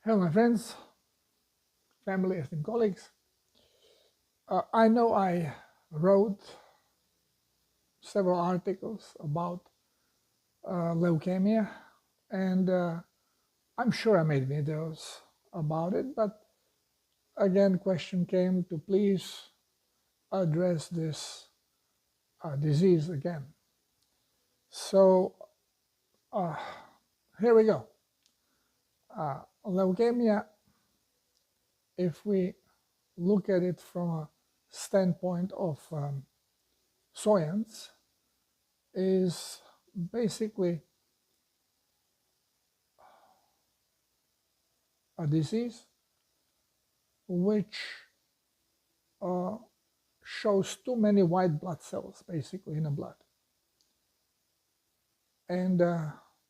Hello, my friends, family, and colleagues. I know I wrote several articles about leukemia, and I'm sure I made videos about it, but again, question came to please address this disease again. So here we go. Leukemia, if we look at it from a standpoint of science, is basically a disease which shows too many white blood cells basically in the blood. And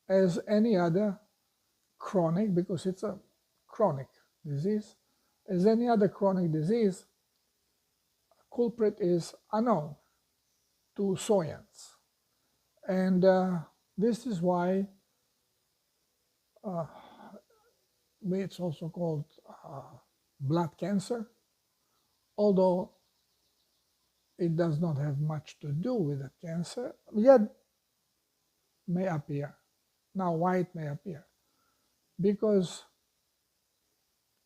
as any other chronic, because it's a chronic disease, as any other chronic disease, culprit is unknown to science. And this is why it's also called blood cancer, although it does not have much to do with the cancer, yet may appear. Now, why it may appear? Because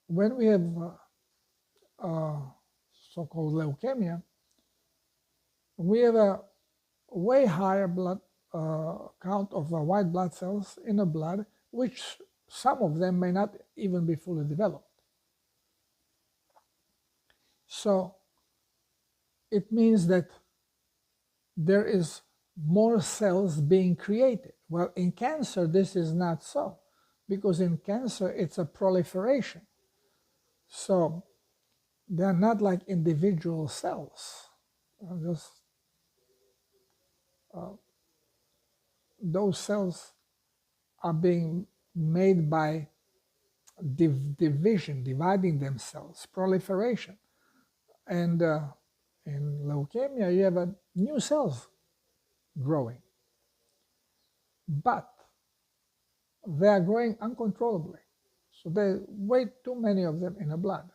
when we have so-called leukemia, we have a way higher blood count of white blood cells in the blood, which some of them may not even be fully developed. So it means that there is more cells being created. Well, in cancer, this is not so, because in cancer, it's a proliferation. So they're not like individual cells. Those cells are being made by division, dividing themselves, proliferation. And in leukemia, you have new cells growing. But they are growing uncontrollably. So there are way too many of them in the blood.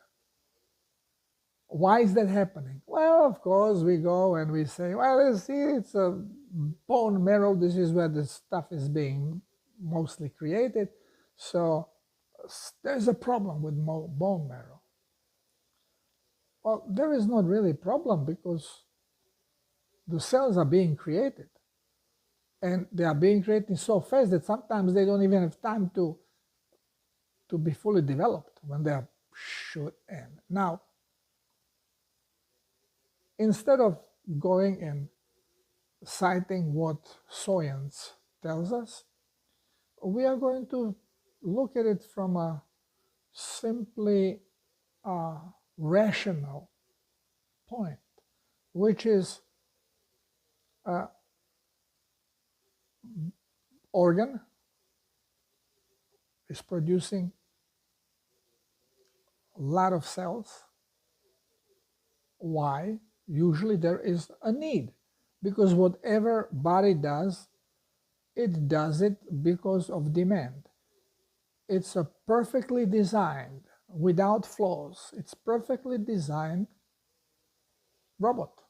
Why is that happening? Well, of course, we go and we say, well, you see, it's a bone marrow. This is where the stuff is being mostly created. So there's a problem with bone marrow. Well, there is not really a problem because the cells are being created. And they are being created so fast that sometimes they don't even have time to be fully developed when they are shoot in. Now, instead of going and citing what science tells us, we are going to look at it from a simply rational point, which is organ is producing a lot of cells. Why? Usually there is a need, because whatever body does, it does it because of demand. It's a perfectly designed, without flaws, it's perfectly designed robot.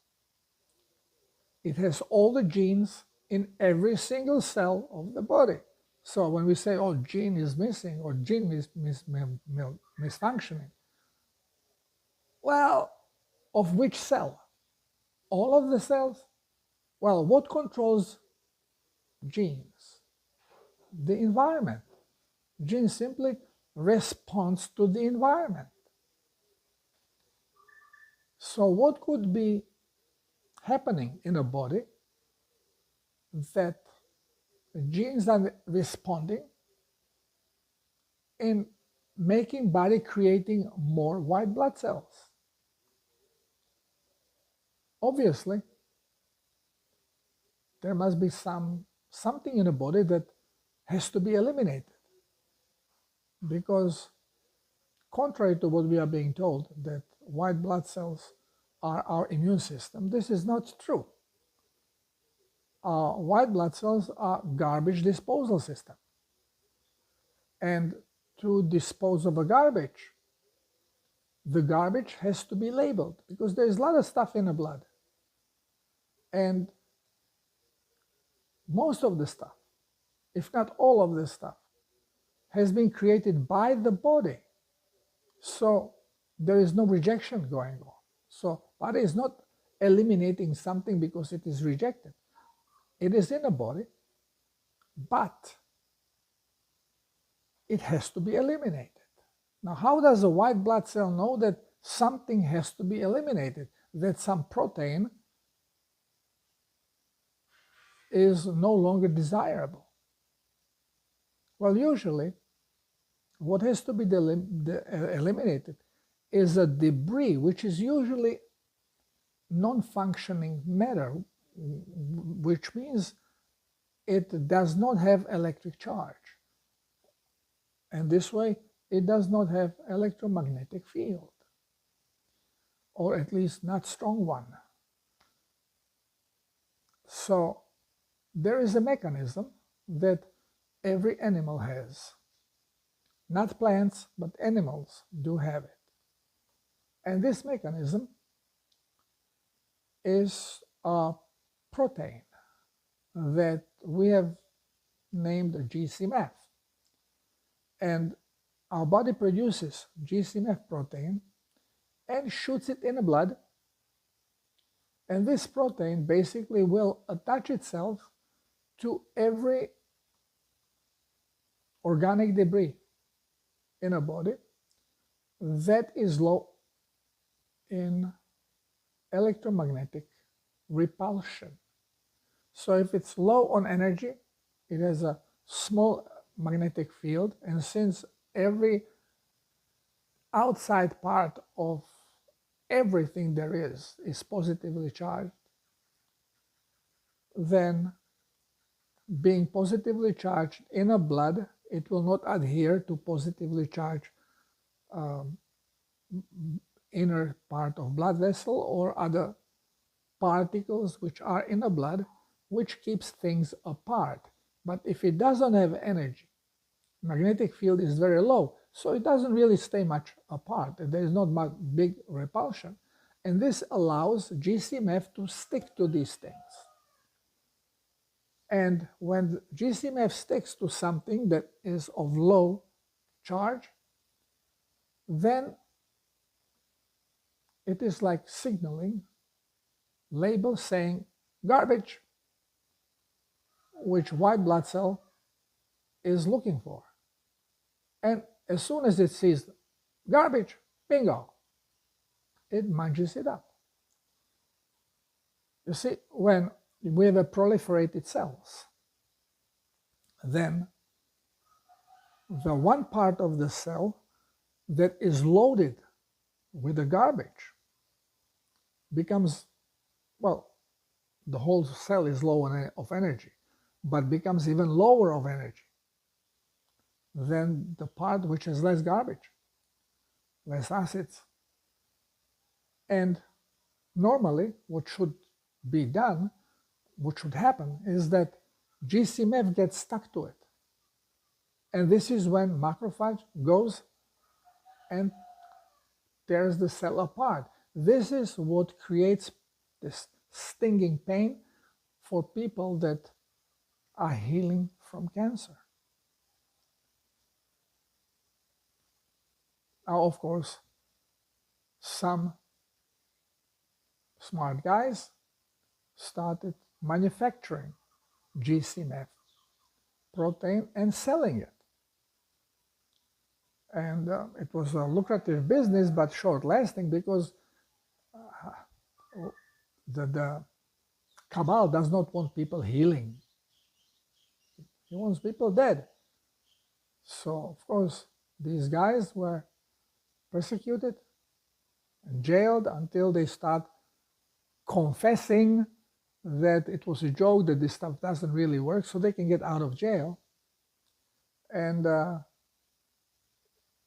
It has all the genes in every single cell of the body. So when we say, oh, gene is missing or gene is misfunctioning, well, of which cell? All of the cells? Well, what controls genes? The environment. Gene simply responds to the environment. So what could be happening in a body that genes are responding in making body creating more white blood cells? Obviously, there must be something in the body that has to be eliminated, because contrary to what we are being told, that white blood cells are our immune system, this is not true. White blood cells are garbage disposal system. And to dispose of a garbage, the garbage has to be labeled because there's a lot of stuff in the blood. And most of the stuff, if not all of the stuff, has been created by the body. So there is no rejection going on. So body is not eliminating something because it is rejected. It is in the body, but it has to be eliminated. Now, how does a white blood cell know that something has to be eliminated, that some protein is no longer desirable? Well, usually, what has to be eliminated is a debris, which is usually non-functioning matter, which means it does not have electric charge. And this way, it does not have electromagnetic field, or at least not strong one. So there is a mechanism that every animal has. Not plants, but animals do have it. And this mechanism is a protein that we have named GCMF. And our body produces GCMF protein and shoots it in the blood. And this protein basically will attach itself to every organic debris in a body that is low in electromagnetic repulsion. So if it's low on energy, it has a small magnetic field, and since every outside part of everything there is positively charged, then being positively charged in a blood, it will not adhere to positively charged inner part of blood vessel or other particles which are in the blood, which keeps things apart. But if it doesn't have energy, magnetic field is very low, so it doesn't really stay much apart. There is not much big repulsion, and this allows GCMF to stick to these things. And when GCMF sticks to something that is of low charge, then it is like signaling label saying garbage, which white blood cell is looking for. And as soon as it sees garbage, bingo, it munches it up. You see, when we have a proliferated cells, then the one part of the cell that is loaded with the garbage becomes, well, the whole cell is low of energy, but becomes even lower of energy than the part which has less garbage, less acids. And normally what should be done, what should happen, is that GCMF gets stuck to it. And this is when macrophage goes and tears the cell apart. This is what creates this stinging pain for people that are healing from cancer. Now, of course, some smart guys started manufacturing GCMF protein and selling it. And it was a lucrative business, but short-lasting, because the cabal does not want people healing. He wants people dead. So, of course, these guys were persecuted and jailed until they start confessing that it was a joke, that this stuff doesn't really work, so they can get out of jail. And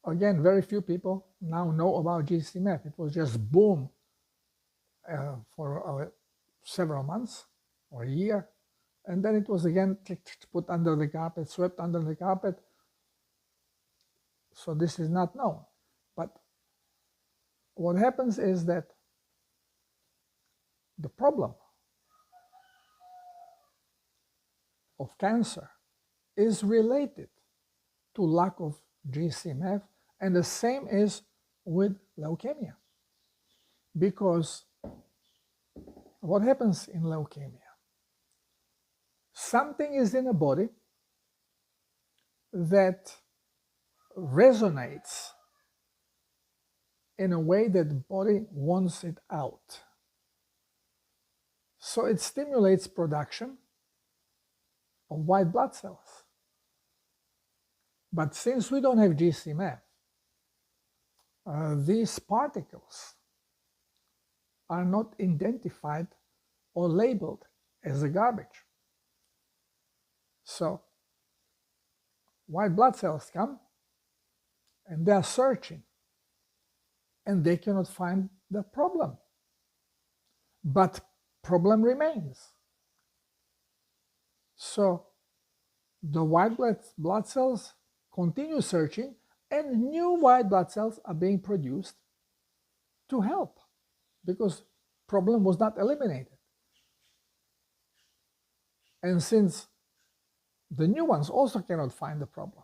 again, very few people now know about GCMF. It was just boom for several months or a year. And then it was again put under the carpet, swept under the carpet. So this is not known. But what happens is that the problem of cancer is related to lack of GCMF, and the same is with leukemia. Because what happens in leukemia? Something is in the body that resonates in a way that the body wants it out. So it stimulates production of white blood cells. But since we don't have GCMF, these particles are not identified or labeled as a garbage. So white blood cells come and they are searching and they cannot find the problem. But problem remains. So the white blood cells continue searching and new white blood cells are being produced to help because problem was not eliminated. And since the new ones also cannot find the problem,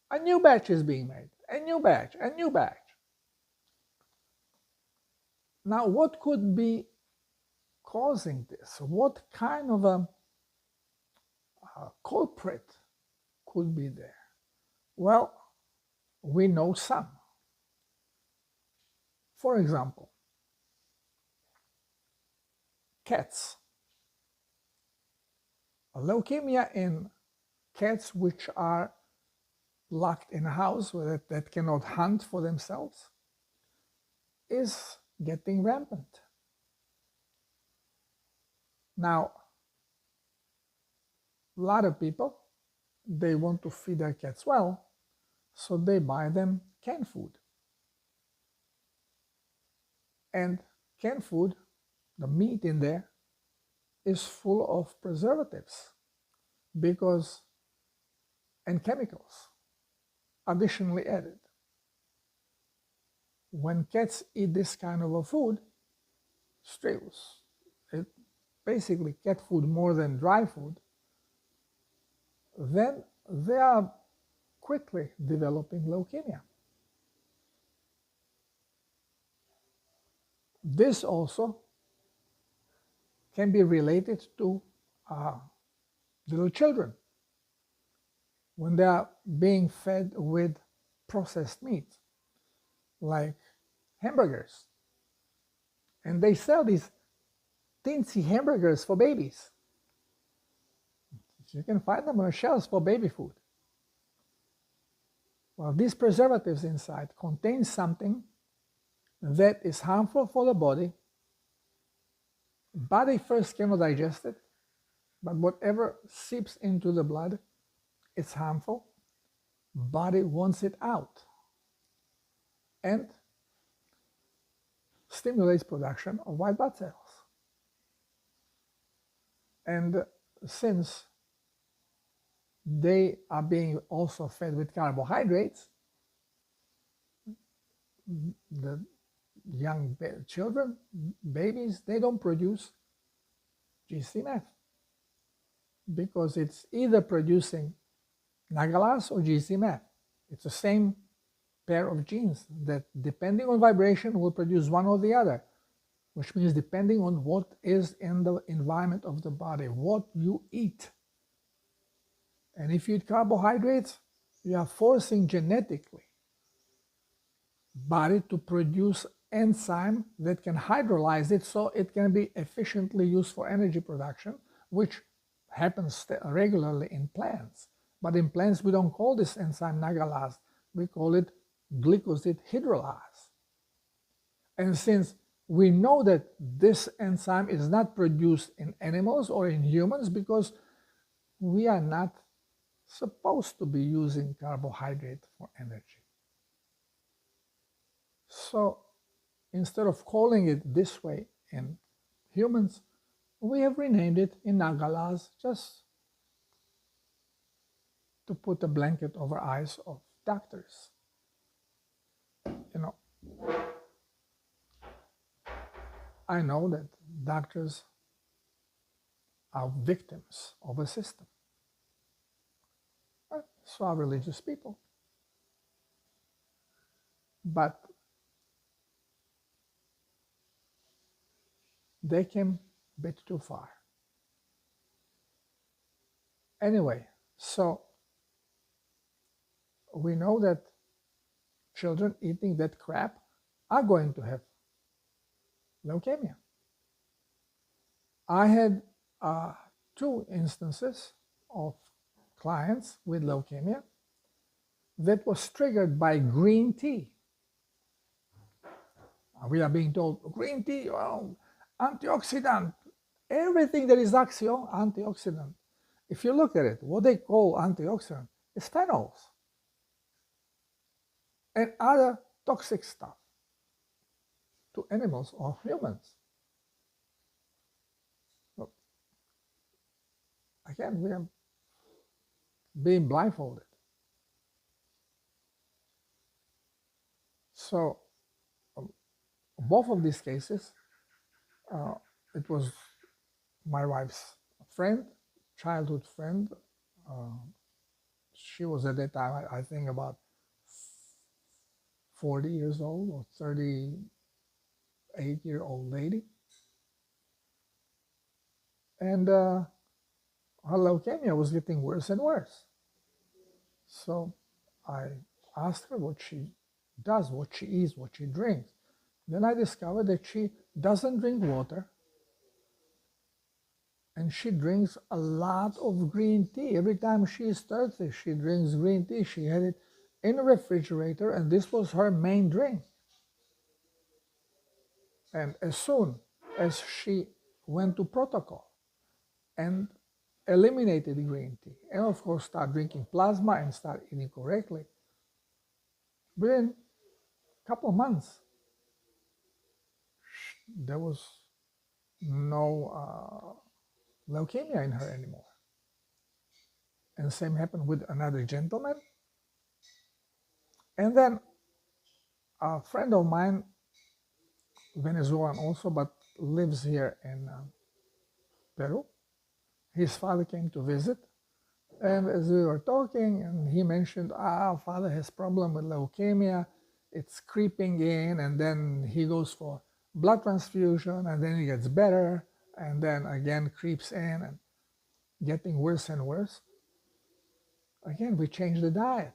a new batch is being made, a new batch, a new batch. Now, what could be causing this? What kind of a culprit could be there? Well, we know some. For example, cats. Leukemia in cats which are locked in a house that cannot hunt for themselves is getting rampant. Now, a lot of people, they want to feed their cats well, so they buy them canned food. And canned food, the meat in there, is full of preservatives and chemicals additionally added. When cats eat this kind of a food, basically cat food more than dry food, then they are quickly developing leukemia. This also can be related to little children when they are being fed with processed meat, like hamburgers. And they sell these teensy hamburgers for babies. You can find them on shelves for baby food. Well, these preservatives inside contain something that is harmful for the body. Body first cannot digest it, but whatever seeps into the blood, it's harmful. Body wants it out and stimulates production of white blood cells. And since they are being also fed with carbohydrates, the young children, babies, they don't produce GCMF because it's either producing Nagalase or GCMF. It's the same pair of genes that, depending on vibration, will produce one or the other, which means depending on what is in the environment of the body, what you eat. And if you eat carbohydrates, you are forcing genetically body to produce enzyme that can hydrolyze it so it can be efficiently used for energy production, which happens regularly in plants. But in plants, we don't call this enzyme Nagalase, we call it glycosid hydrolase. And since we know that this enzyme is not produced in animals or in humans because we are not supposed to be using carbohydrate for energy. So instead of calling it this way in humans, we have renamed it in Nagalase just to put a blanket over eyes of doctors. you know, I know that doctors are victims of a system. So are religious people. But they came a bit too far. Anyway, so we know that children eating that crap are going to have leukemia. I had 2 instances of clients with leukemia that was triggered by green tea. We are being told green tea, well, antioxidant, everything that is antioxidant. If you look at it, what they call antioxidant is phenols and other toxic stuff to animals or humans. So, again, we are being blindfolded. So both of these cases, it was my wife's friend, childhood friend. She was at that time, I think, about 40 years old or 38-year-old lady. And her leukemia was getting worse and worse. So I asked her what she does, what she eats, what she drinks. Then I discovered that she doesn't drink water, and she drinks a lot of green tea. Every time she is thirsty, she drinks green tea. She had it in the refrigerator, and this was her main drink. And as soon as she went to protocol and eliminated green tea, and of course start drinking plasma and start eating correctly, within a couple of months, there was no leukemia in her anymore. And the same happened with another gentleman. And then a friend of mine, Venezuelan also, but lives here in Peru. His father came to visit, and as we were talking, and he mentioned, father has problem with leukemia, it's creeping in, and then he goes for blood transfusion, and then he gets better, and then again creeps in and getting worse and worse. Again, we changed the diet.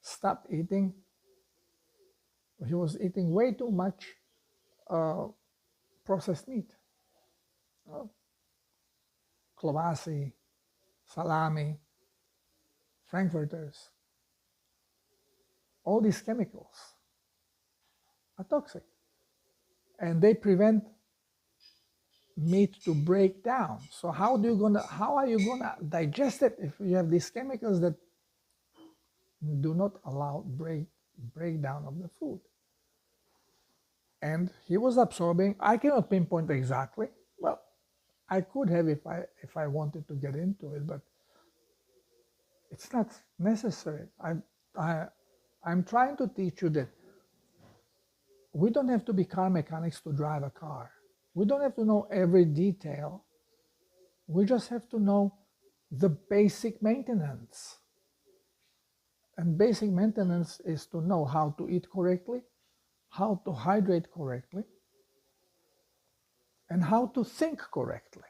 Stopped eating. He was eating way too much processed meat. Kielbasa, salami, frankfurters. All these chemicals are toxic, and they prevent meat to break down. So how are you gonna digest it if you have these chemicals that do not allow breakdown of the food? And he was absorbing, I cannot pinpoint exactly. Well, I could have if I wanted to get into it, but it's not necessary. I'm trying to teach you that we don't have to be car mechanics to drive a car. We don't have to know every detail. We just have to know the basic maintenance. And basic maintenance is to know how to eat correctly, how to hydrate correctly, and how to think correctly.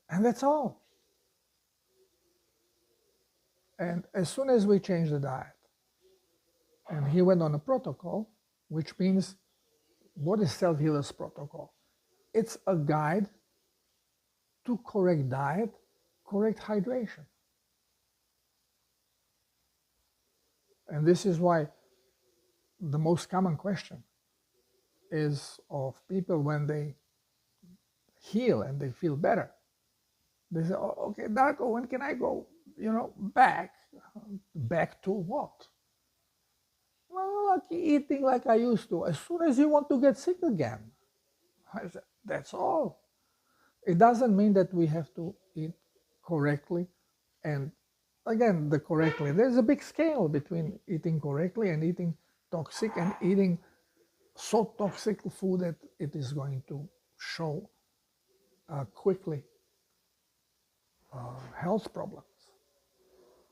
And that's all. And as soon as we changed the diet, and he went on a protocol, which means, what is Self-Healer's protocol? It's a guide to correct diet, correct hydration. And this is why the most common question is of people when they heal and they feel better. They say, okay, Darko, when can I go, back? Back to what? Well, like eating like I used to. As soon as you want to get sick again. I said, that's all. It doesn't mean that we have to eat correctly and again, the correctly, there's a big scale between eating correctly and eating toxic and eating so toxic food that it is going to show quickly health problems.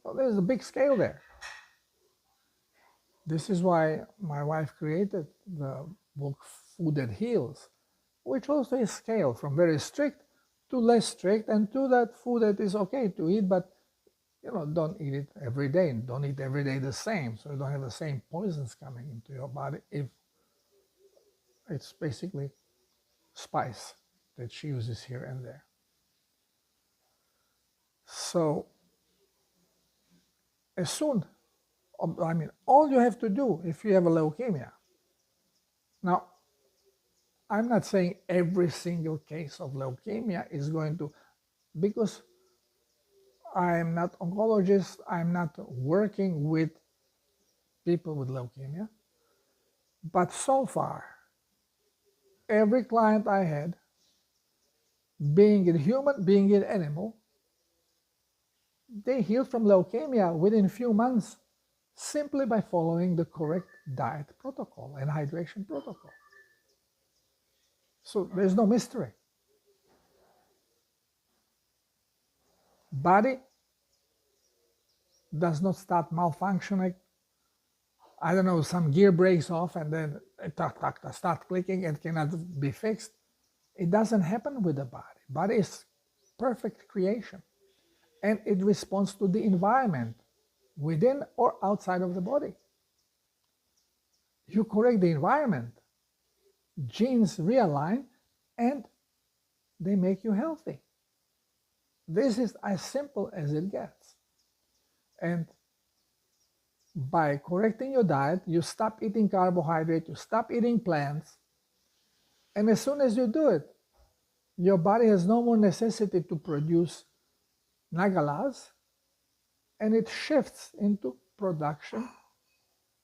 So there's a big scale there. This is why my wife created the book Food That Heals, which also is scale from very strict to less strict, and to that food that is okay to eat, but don't eat it every day, and don't eat every day the same, so you don't have the same poisons coming into your body. If it's basically spice that she uses here and there. So as soon, all you have to do if you have a leukemia. Now, I'm not saying every single case of leukemia is going to, because I'm not oncologist, I'm not working with people with leukemia, but so far, every client I had, being it human, being it animal, they healed from leukemia within a few months simply by following the correct diet protocol and hydration protocol. So there's no mystery. Body does not start malfunctioning. I don't know, some gear breaks off and then it start clicking and cannot be fixed. It doesn't happen with the body. Body is perfect creation, and it responds to the environment within or outside of the body. You correct the environment, genes realign, and they make you healthy. This is as simple as it gets. And by correcting your diet, you stop eating carbohydrate, you stop eating plants, and as soon as you do it, your body has no more necessity to produce nagalas, and it shifts into production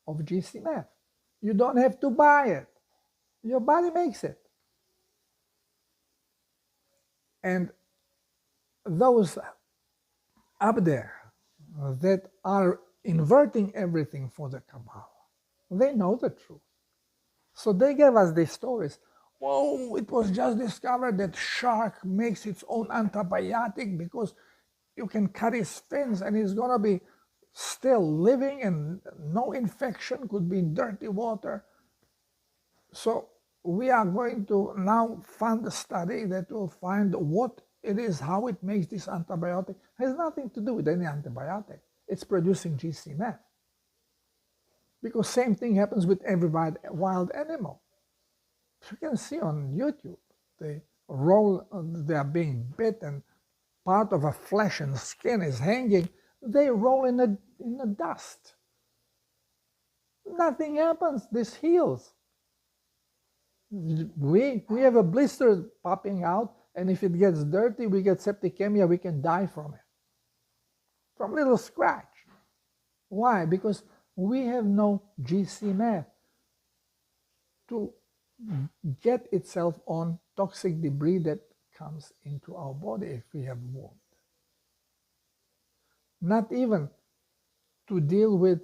of GC-meth. You don't have to buy it. Your body makes it. And those up there that are inverting everything for the cabal, they know the truth. So they gave us these stories. Oh, it was just discovered that shark makes its own antibiotic because you can cut his fins and he's going to be still living and no infection, could be in dirty water. So we are going to now fund a study that will find what it is, how it makes this antibiotic. It has nothing to do with any antibiotic. It's producing GC-meth. Because same thing happens with every wild animal. You can see on YouTube, they are being bit and part of a flesh and skin is hanging. They roll in the dust. Nothing happens. This heals. We have a blister popping out, and if it gets dirty, we get septicemia, we can die from it. From little scratch. Why? Because we have no GC-meth to get itself on toxic debris that comes into our body if we have wound. Not even to deal with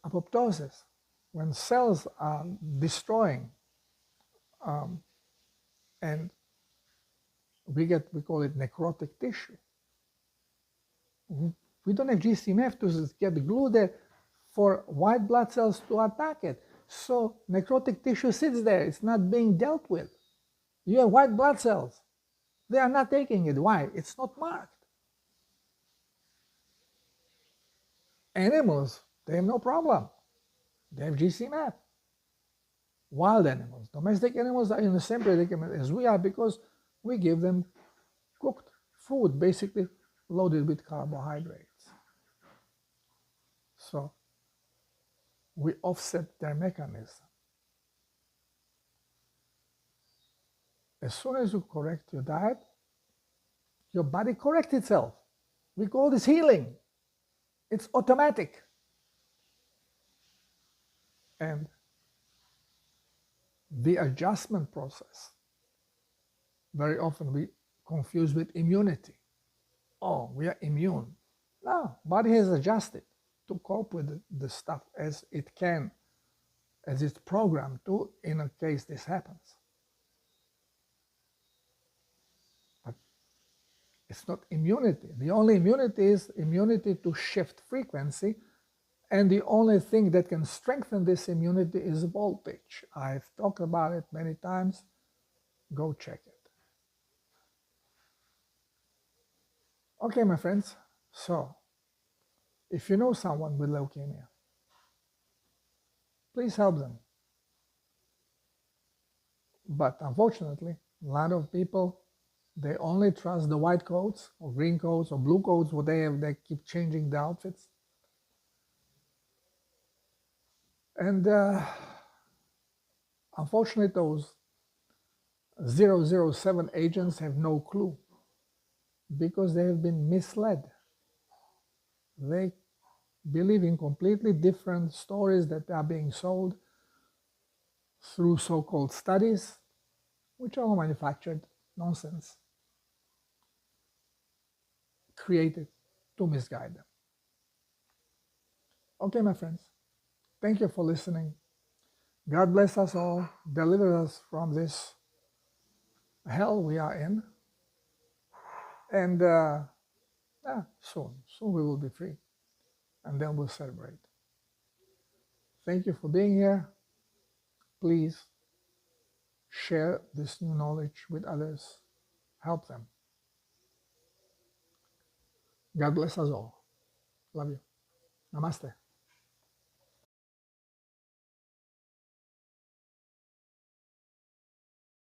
apoptosis, when cells are destroying, and we call it necrotic tissue. We don't have GC-meth to get glue there for white blood cells to attack it. So necrotic tissue sits there. It's not being dealt with. You have white blood cells. They are not taking it. Why? It's not marked. Animals, they have no problem. They have GC-meth. Wild animals, domestic animals are in the same predicament as we are because we give them cooked food, basically loaded with carbohydrates. So we offset their mechanism. As soon as you correct your diet, your body corrects itself. We call this healing. It's automatic. And the adjustment process, very often we confuse with immunity. Oh, we are immune. No, body has adjusted to cope with the stuff as it can, as it's programmed to, in a case this happens. But it's not immunity. The only immunity is immunity to shift frequency, and the only thing that can strengthen this immunity is voltage. I've talked about it many times. Go check it. Okay, my friends, so if you know someone with leukemia, please help them. But unfortunately, a lot of people, they only trust the white coats or green coats or blue coats, what they have. They keep changing the outfits. And unfortunately, those 007 agents have no clue because they have been misled. They believe in completely different stories that are being sold through so-called studies, which are all manufactured nonsense, created to misguide them. Okay, my friends, thank you for listening. God bless us all, deliver us from this hell we are in, and soon we will be free, and then we'll celebrate. Thank you for being here. Please share this new knowledge with others. Help them. God bless us all. Love you. Namaste.